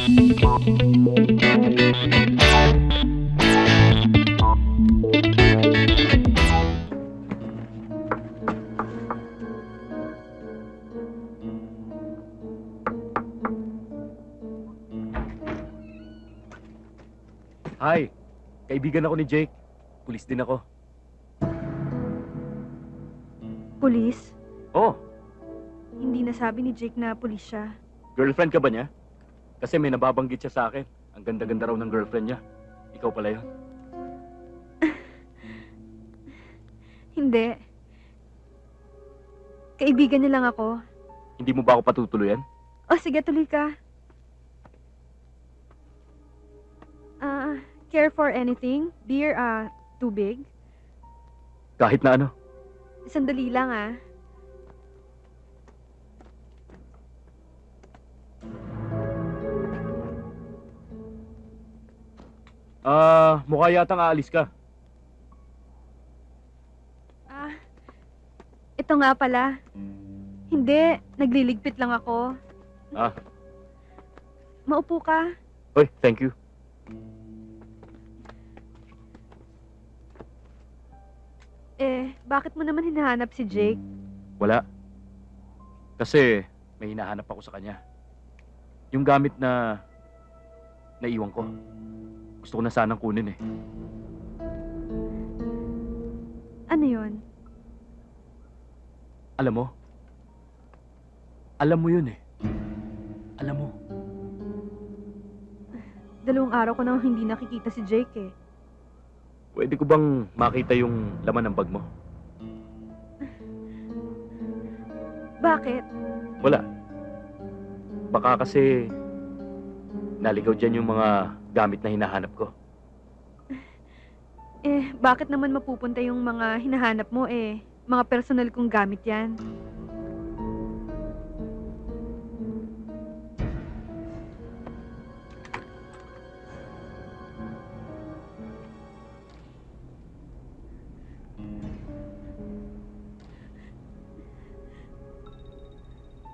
Hi, kaibigan ako ni Jake. Pulis din ako. Pulis? Oh, Hindi nasabi ni Jake na pulis siya. girlfriend ka ba niya? Kasi may nababanggit siya sa akin. Ang ganda-ganda raw ng girlfriend niya. Ikaw pala yun. Hindi. Kaibigan niya lang ako. Hindi mo ba ako patutuluyan? O sige, tuloy ka. Care for anything? Beer, tubig? Kahit na ano. Sandali lang, Mukha yatang aalis ka. Ito nga pala. Hindi, nagliligpit lang ako. Ah, Maupo ka. oy, thank you. Bakit mo naman hinahanap si Jake? Wala. Kasi may hinahanap ako sa kanya. Yung gamit na naiwan ko. Gusto ko na sanang kunin eh. Ano yon? Alam mo? Alam mo yun eh. Alam mo. 2 araw ko nang hindi nakikita si Jake eh. Pwede ko bang makita yung laman ng bag mo? Bakit? Wala. Baka kasi naligaw dyan yung mga gamit na hinahanap ko. Bakit naman mapupunta yung mga hinahanap mo eh? Mga personal kong gamit yan.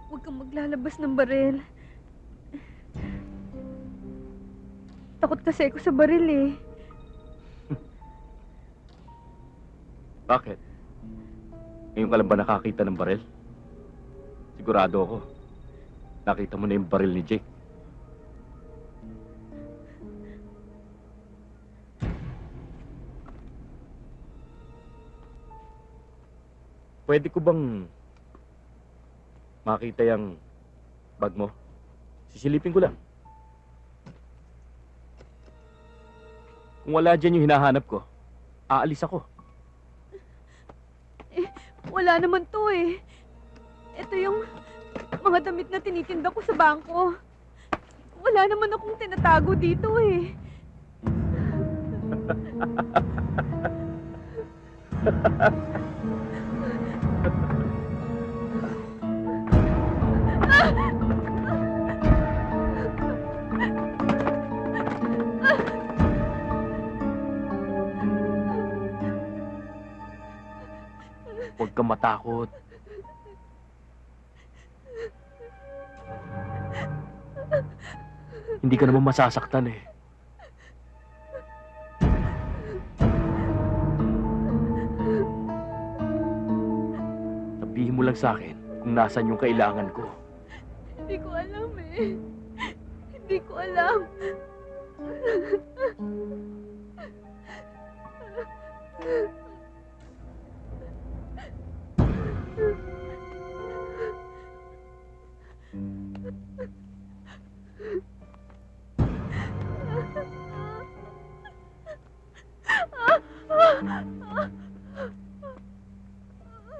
Huwag kang maglalabas ng baril. Takot kasi ako sa baril eh. Bakit? Ngayon ka lang ba nakakita ng baril? Sigurado ako. Nakita mo na yung baril ni Jake. Pwede ko bang makita yung bag mo? Sisilipin ko lang. Kung wala dyan yung hinahanap ko, aalis ako. Wala naman to eh. Ito yung mga damit na tinitinda ko sa bangko. Wala naman akong tinatago dito eh. Huwag kang matakot. Hindi ka naman masasaktan eh. Sabihin mo lang sa akin kung nasan yung kailangan ko. Hindi ko alam eh. Hindi ko alam.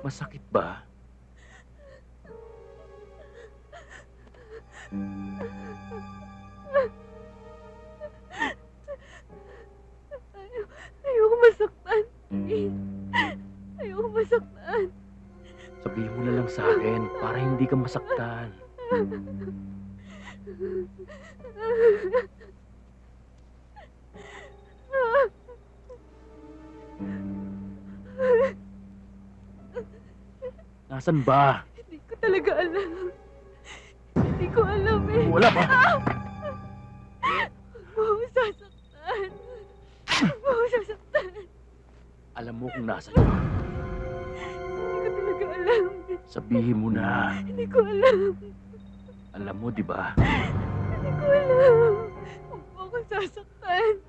Masakit ba? Ayoko masaktan. Ayoko masaktan. Sabihin mo na lang sa akin para hindi ka masaktan. Nasaan ba? Hindi ko talaga alam. Hindi ko alam eh. Wala ba? kung nasa iyo. Hindi ko talaga alam. Sabihin mo na. Hindi ko alam. Alam mo, di ba? Hindi ko alam. Huwag mo akong sasaktan.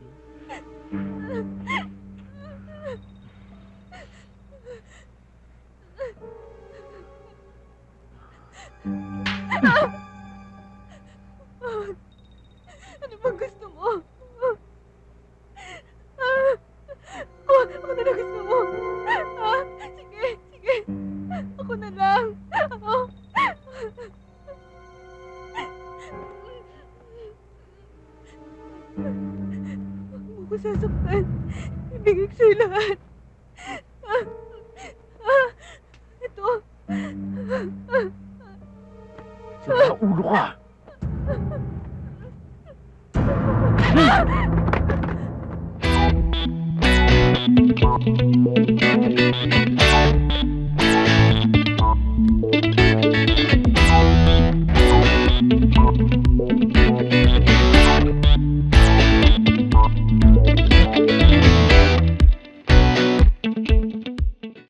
Ano bang gusto mo? Ako na lang gusto mo. Sige, sige. Ako na lang. Ako. Huwag mo ko sasaktan. Ibigay ko sa'yo lahat. Ito. Sira ulo ka! Ah!